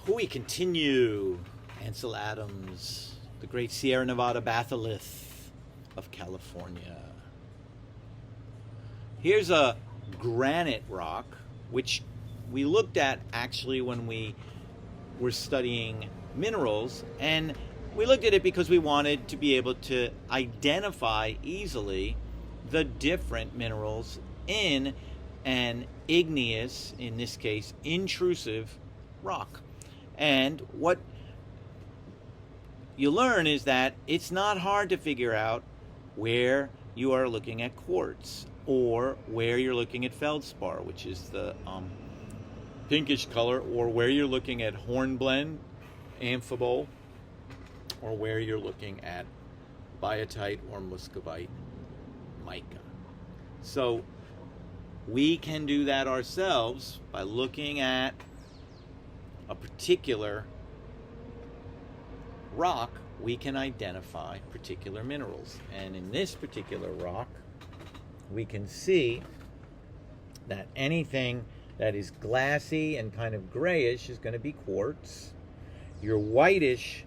We continue. Ansel Adams, the great Sierra Nevada batholith of California. Here's a granite rock, which we looked at actually when we were studying minerals, and we looked at it because we wanted to be able to identify easily the different minerals in an igneous, in this case, intrusive rock. And what you learn is that it's not hard to figure out where you are looking at quartz or where you're looking at feldspar, which is the pinkish color, or where you're looking at hornblende, amphibole, or where you're looking at biotite or muscovite mica. So we can do that ourselves by looking at a particular rock. We can identify particular minerals, and in this particular rock we can see that anything that is glassy and kind of grayish is going to be quartz. Your whitish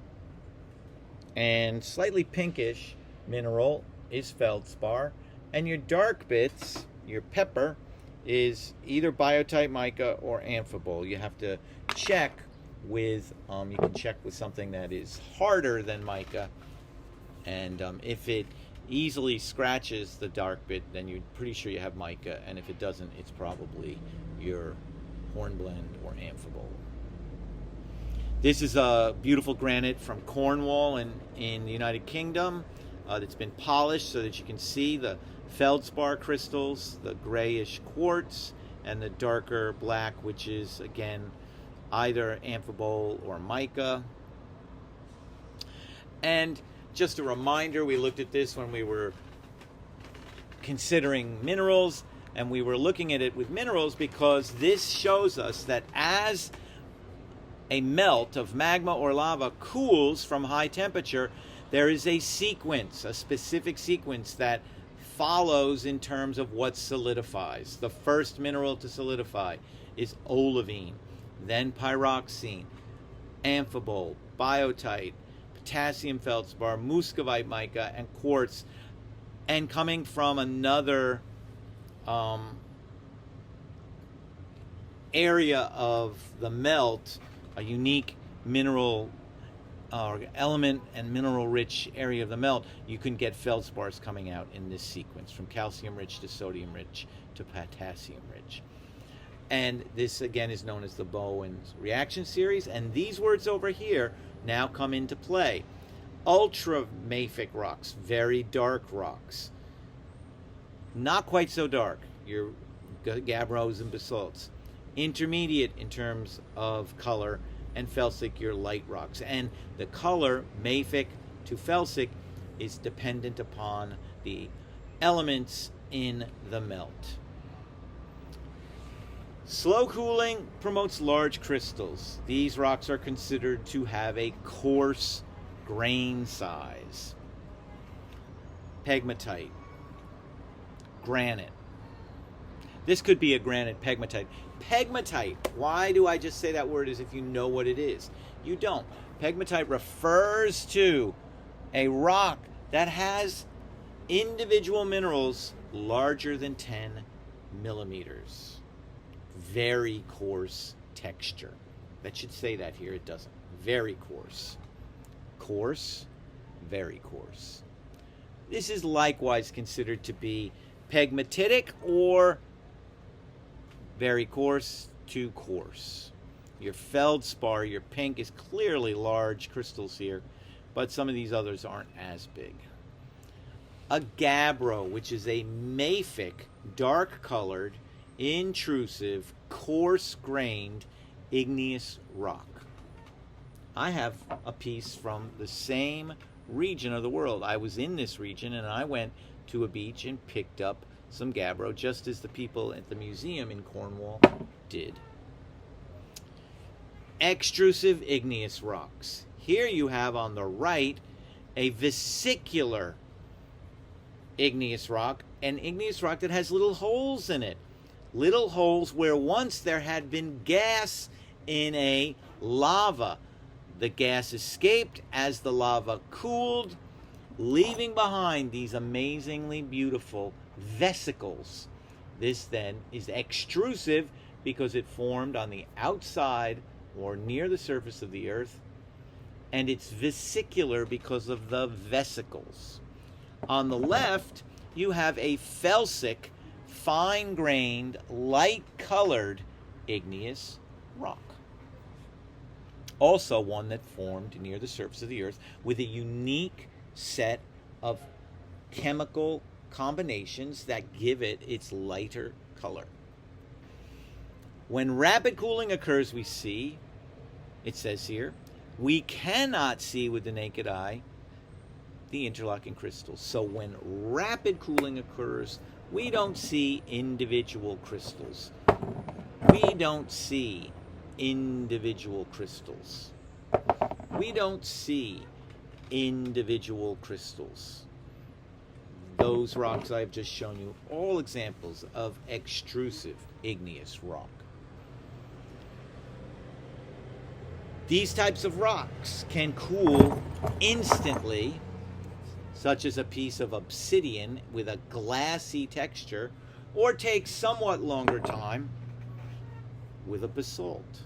and slightly pinkish mineral is feldspar, and your dark bits, your pepper, is either biotite mica or amphibole. You have to check with, you can check with something that is harder than mica, and if it easily scratches the dark bit, then you're pretty sure you have mica, and if it doesn't, it's probably your hornblende or amphibole. This is a beautiful granite from Cornwall in the United Kingdom that's been polished so that you can see the feldspar crystals, the grayish quartz, and the darker black, which is again either amphibole or mica. And just a reminder, we looked at this when we were considering minerals, and we were looking at it with minerals because this shows us that as a melt of magma or lava cools from high temperature, there is a sequence, a specific sequence that follows in terms of what solidifies. The first mineral to solidify is olivine, then pyroxene, amphibole, biotite, potassium feldspar, muscovite mica, and quartz. And coming from another area of the melt, a unique mineral or element and mineral rich area of the melt, you can get feldspars coming out in this sequence, from calcium rich to sodium rich to potassium rich. And this again is known as the Bowens reaction series, and these words over here now come into play. Ultramafic rocks, very dark rocks. Not quite so dark, your gabbros and basalts. Intermediate in terms of color, and felsic, your light rocks. And the color, mafic to felsic, is dependent upon the elements in the melt. Slow cooling promotes large crystals. These rocks are considered to have a coarse grain size. Pegmatite, granite. This could be a granite pegmatite. Pegmatite, why do I just say that word as if you know what it is? You don't. Pegmatite refers to a rock that has individual minerals larger than 10 millimeters. Very coarse texture. That should say that here, it doesn't. Very coarse. Coarse, very coarse. This is likewise considered to be pegmatitic or very coarse to coarse. Your feldspar, your pink, is clearly large crystals here, but some of these others aren't as big. A gabbro, which is a mafic, dark-colored, intrusive, coarse-grained, igneous rock. I have a piece from the same region of the world. I was in this region, and I went to a beach and picked up some gabbro, just as the people at the museum in Cornwall did. Extrusive igneous rocks. Here you have on the right a vesicular igneous rock, an igneous rock that has little holes in it. Little holes where once there had been gas in a lava. The gas escaped as the lava cooled, leaving behind these amazingly beautiful vesicles. This then is extrusive because it formed on the outside or near the surface of the earth, and it's vesicular because of the vesicles. On the left, you have a felsic, fine-grained, light-colored igneous rock. Also one that formed near the surface of the earth with a unique set of chemical combinations that give it its lighter color. When rapid cooling occurs, we see, it says here, we cannot see with the naked eye the interlocking crystals. So when rapid cooling occurs, we don't see individual crystals. We don't see individual crystals. We don't see individual crystals. Those rocks I've just shown you, all examples of extrusive igneous rock. These types of rocks can cool instantly, such as a piece of obsidian with a glassy texture, or take somewhat longer time with a basalt.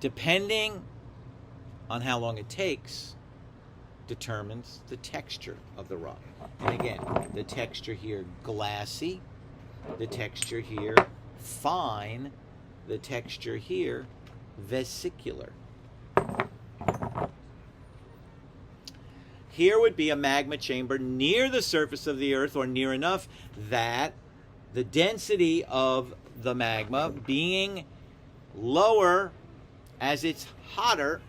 Depending on how long it takes, determines the texture of the rock. And again, the texture here glassy, the texture here fine, the texture here vesicular. Here would be a magma chamber near the surface of the earth, or near enough that the density of the magma being lower as it's hotter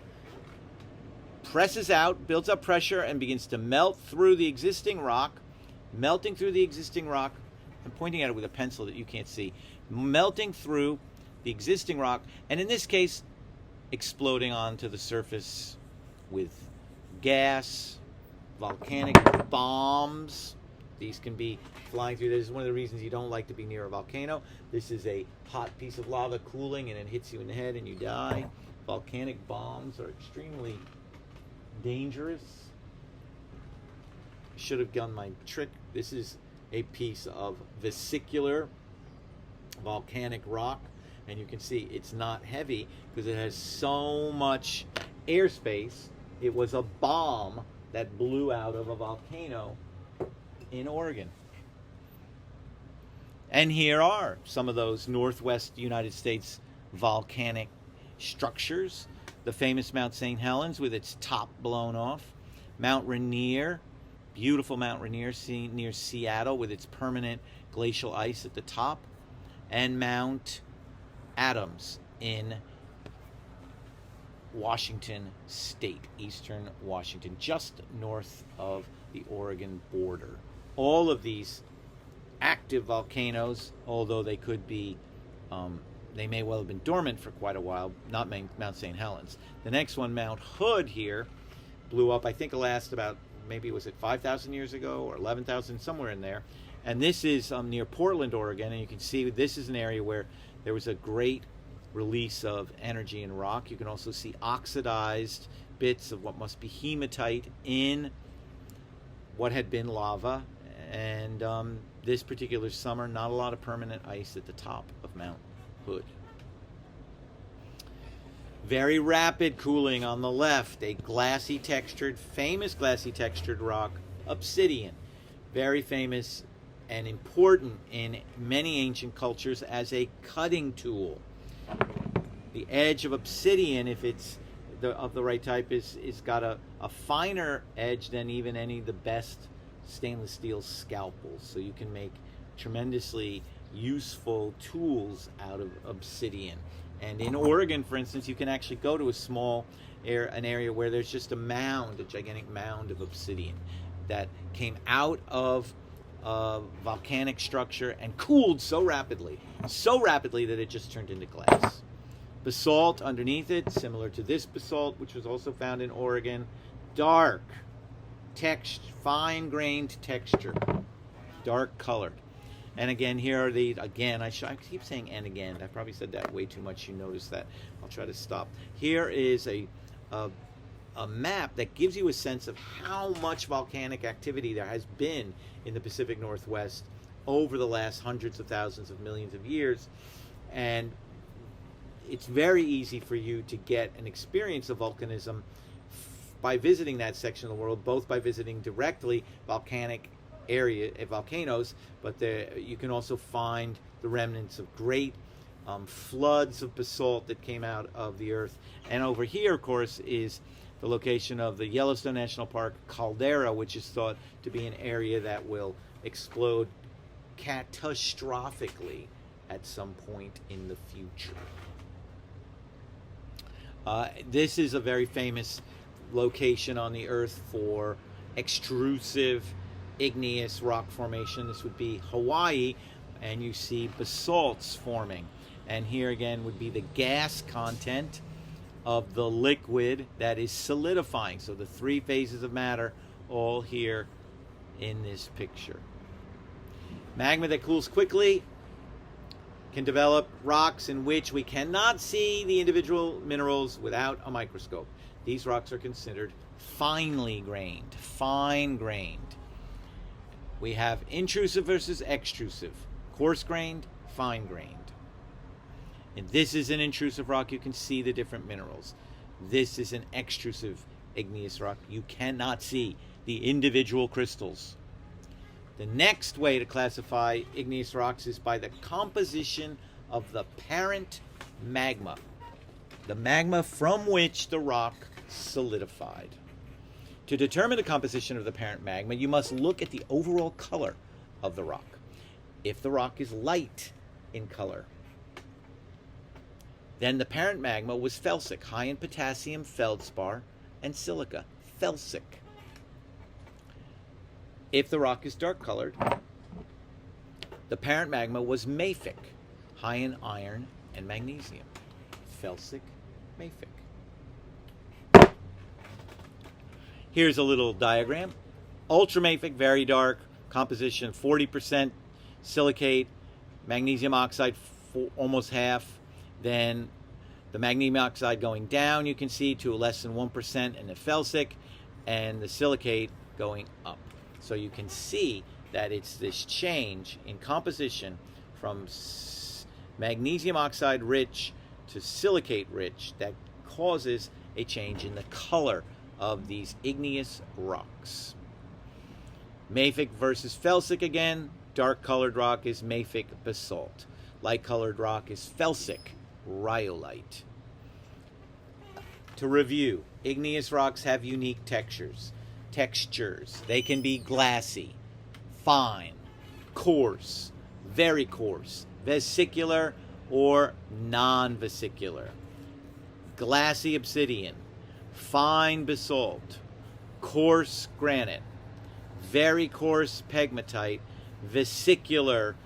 presses out, builds up pressure, and begins to melt through the existing rock. Melting through the existing rock, I'm pointing at it with a pencil that you can't see, melting through the existing rock, and in this case exploding onto the surface with gas, volcanic bombs. These can be flying through. This is one of the reasons you don't like to be near a volcano. This is a hot piece of lava cooling and it hits you in the head and you die. Volcanic bombs are extremely dangerous. Should have done my trick. This is a piece of vesicular volcanic rock, and you can see it's not heavy because it has so much airspace. It was a bomb that blew out of a volcano in Oregon. And here are some of those Northwest United States volcanic structures. The famous Mount St Helens with its top blown off. Mount Rainier, beautiful Mount Rainier seen near Seattle with its permanent glacial ice at the top. And Mount Adams in Washington State, eastern Washington, just north of the Oregon border. All of these active volcanoes, although they could be, they may well have been dormant for quite a while, not Mount St. Helens. The next one, Mount Hood here, blew up, I think it lasted about, maybe was it 5,000 years ago or 11,000, somewhere in there. And this is near Portland, Oregon, and you can see this is an area where there was a great release of energy in rock. You can also see oxidized bits of what must be hematite in what had been lava. And this particular summer, not a lot of permanent ice at the top of Mount Hood. Very rapid cooling on the left, a glassy textured, famous glassy textured rock, Obsidian. Very famous and important in many ancient cultures as a cutting tool. The edge of obsidian, if it's of the right type, is got a finer edge than even any of the best stainless steel scalpels. So you can make tremendously useful tools out of obsidian. And in Oregon, for instance, you can actually go to a small an area where there's just a mound, a gigantic mound of obsidian that came out of a volcanic structure and cooled so rapidly that it just turned into glass. Basalt underneath it, similar to this basalt, which was also found in Oregon. Dark, fine-grained texture, dark colored. And again, here are the, again, I keep saying and again. I probably said that way too much. You notice that. I'll try to stop. Here is a map that gives you a sense of how much volcanic activity there has been in the Pacific Northwest over the last hundreds of thousands of millions of years. And it's very easy for you to get an experience of volcanism by visiting that section of the world, both by visiting directly volcanic volcanoes, but you can also find the remnants of great floods of basalt that came out of the earth. And over here, of course, is the location of the Yellowstone National Park caldera, which is thought to be an area that will explode catastrophically at some point in the future. This is a very famous location on the earth for extrusive igneous rock formation. This would be Hawaii, and you see basalts forming. And here again would be the gas content of the liquid that is solidifying. So the three phases of matter all here in this picture. Magma that cools quickly can develop rocks in which we cannot see the individual minerals without a microscope. These rocks are considered finely grained, fine-grained. We have intrusive versus extrusive, coarse-grained, fine-grained. And this is an intrusive rock. You can see the different minerals. This is an extrusive igneous rock. You cannot see the individual crystals. The next way to classify igneous rocks is by the composition of the parent magma, the magma from which the rock solidified. To determine the composition of the parent magma, you must look at the overall color of the rock. If the rock is light in color, then the parent magma was felsic, high in potassium, feldspar, and silica, felsic. If the rock is dark colored, the parent magma was mafic, high in iron and magnesium, felsic, mafic. Here's a little diagram. Ultramafic, very dark, composition 40% silicate, magnesium oxide almost half. Then the magnesium oxide going down, you can see, to less than 1% in the felsic, and the silicate going up. So you can see that it's this change in composition from magnesium oxide rich to silicate rich that causes a change in the color of these igneous rocks. Mafic versus felsic again. Dark colored rock is mafic basalt. Light colored rock is felsic rhyolite. To review, igneous rocks have unique textures. They can be glassy, fine, coarse, very coarse, vesicular, or non-vesicular. Glassy obsidian, fine basalt, coarse granite, very coarse pegmatite, vesicular,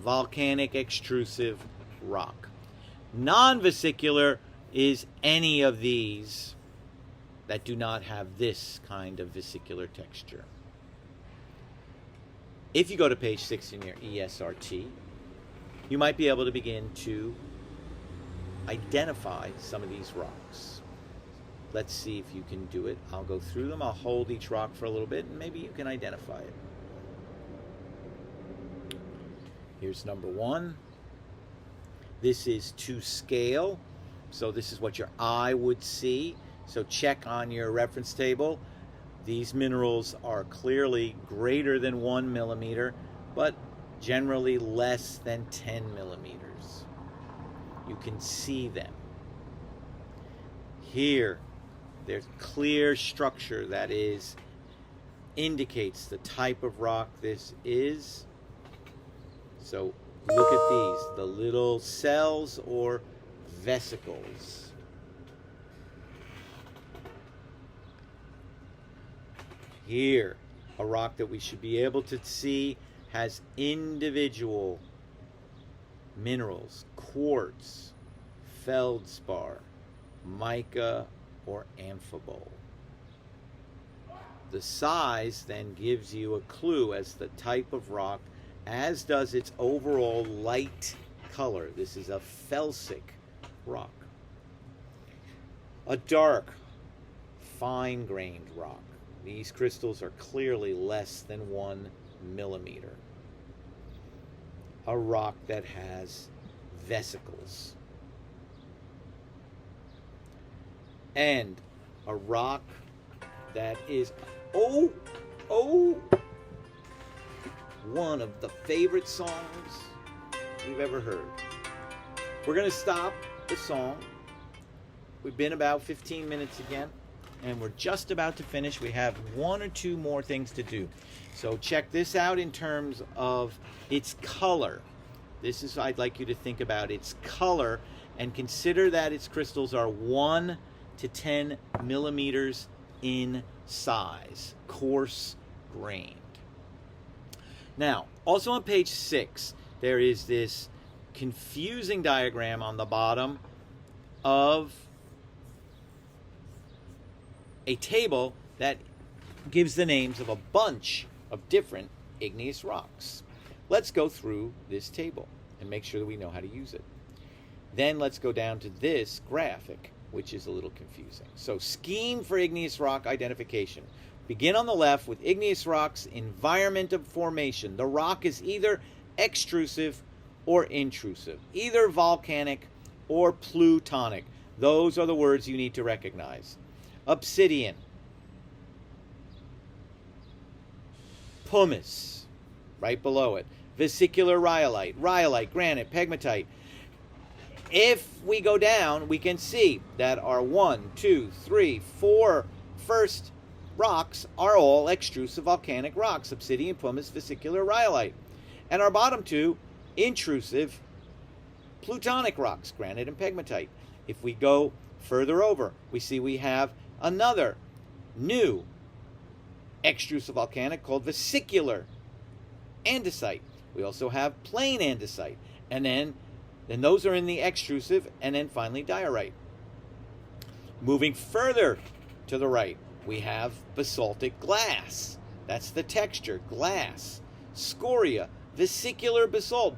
volcanic extrusive rock. Non-vesicular is any of these that do not have this kind of vesicular texture. If you go to page 6 in your ESRT, you might be able to begin to identify some of these rocks. Let's see if you can do it. I'll go through them. I'll hold each rock for a little bit, and maybe you can identify it. Here's number 1. This is to scale, so this is what your eye would see. So check on your reference table. These minerals are clearly greater than 1 millimeter, but generally less than 10 millimeters. You can see them. Here, there's clear structure that indicates the type of rock this is. So look at these, the little cells or vesicles. Here, a rock that we should be able to see has individual minerals, quartz, feldspar, mica, or amphibole. The size then gives you a clue as the type of rock as does its overall light color. This is a felsic rock. A dark, fine-grained rock. These crystals are clearly less than 1 millimeter. A rock that has vesicles. And a rock that is, one of the favorite songs we've ever heard. We're going to stop the song. We've been about 15 minutes again, and we're just about to finish. We have 1 or 2 more things to do. So check this out in terms of its color. This is, I'd like you to think about its color and consider that its crystals are 1 to 10 millimeters in size, coarse grained. Now, also on page 6, there is this confusing diagram on the bottom of a table that gives the names of a bunch of different igneous rocks. Let's go through this table and make sure that we know how to use it. Then let's go down to this graphic, which is a little confusing. So, scheme for igneous rock identification. Begin on the left with igneous rock's environment of formation. The rock is either extrusive or intrusive, either volcanic or plutonic. Those are the words you need to recognize. Obsidian, pumice, right below it. Vesicular rhyolite, granite, pegmatite. If we go down, we can see that our 1, 2, 3, 4 first rocks are all extrusive volcanic rocks: obsidian, pumice, vesicular, rhyolite. And our bottom 2, intrusive plutonic rocks, granite and pegmatite. If we go further over, we see we have another new extrusive volcanic called vesicular andesite. We also have plain andesite. And then those are in the extrusive, and then finally diorite. Moving further to the right, we have basaltic glass. That's the texture, glass. Scoria, vesicular basalt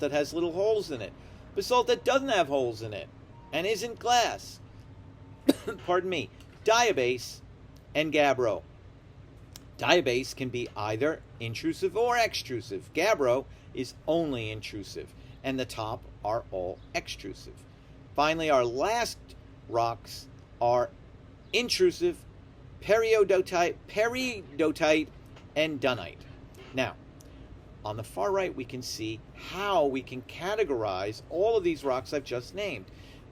that has little holes in it. Basalt that doesn't have holes in it and isn't glass. Pardon me. Diabase and gabbro. Diabase can be either intrusive or extrusive. Gabbro is only intrusive, and the top are all extrusive. Finally, our last rocks are intrusive, peridotite, and dunite. Now, on the far right, we can see how we can categorize all of these rocks I've just named,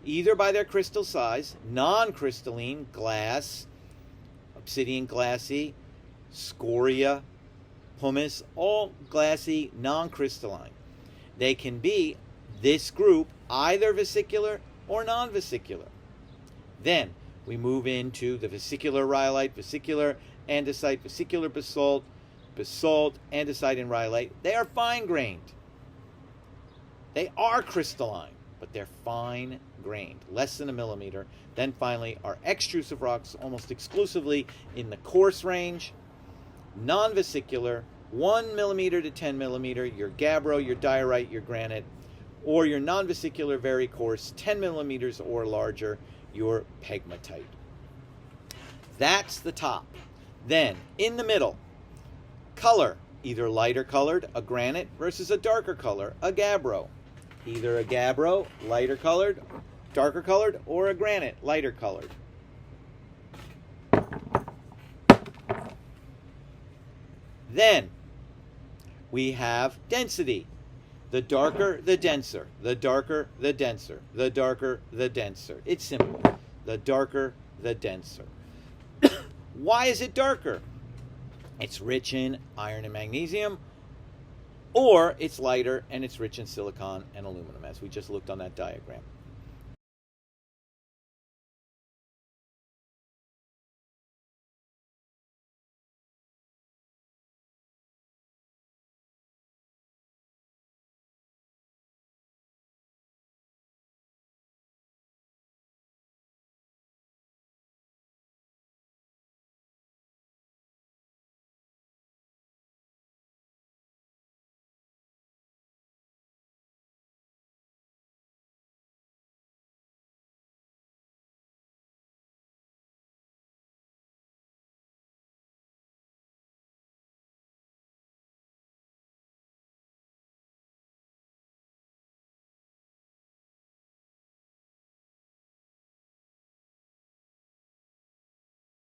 either by their crystal size, non-crystalline, glass, obsidian glassy, scoria, pumice, all glassy, non-crystalline. They can be this group, either vesicular or non-vesicular. Then we move into the vesicular rhyolite, vesicular andesite, vesicular basalt, andesite, and rhyolite. They are fine-grained. They are crystalline, but they're fine-grained, less than a millimeter. Then finally, our extrusive rocks, almost exclusively in the coarse range, non-vesicular, 1 millimeter to 10 millimeter, your gabbro, your diorite, your granite, or your non-vesicular, very coarse, 10 millimeters or larger, your pegmatite. That's the top. Then, in the middle, color, either lighter colored, a granite, versus a darker color, a gabbro. Either a gabbro, lighter colored, darker colored, or a granite, lighter colored. Then we have density. The darker, the denser. The darker, the denser. The darker, the denser. It's simple. The darker, the denser. Why is it darker? It's rich in iron and magnesium, or it's lighter and it's rich in silicon and aluminum, as we just looked on that diagram.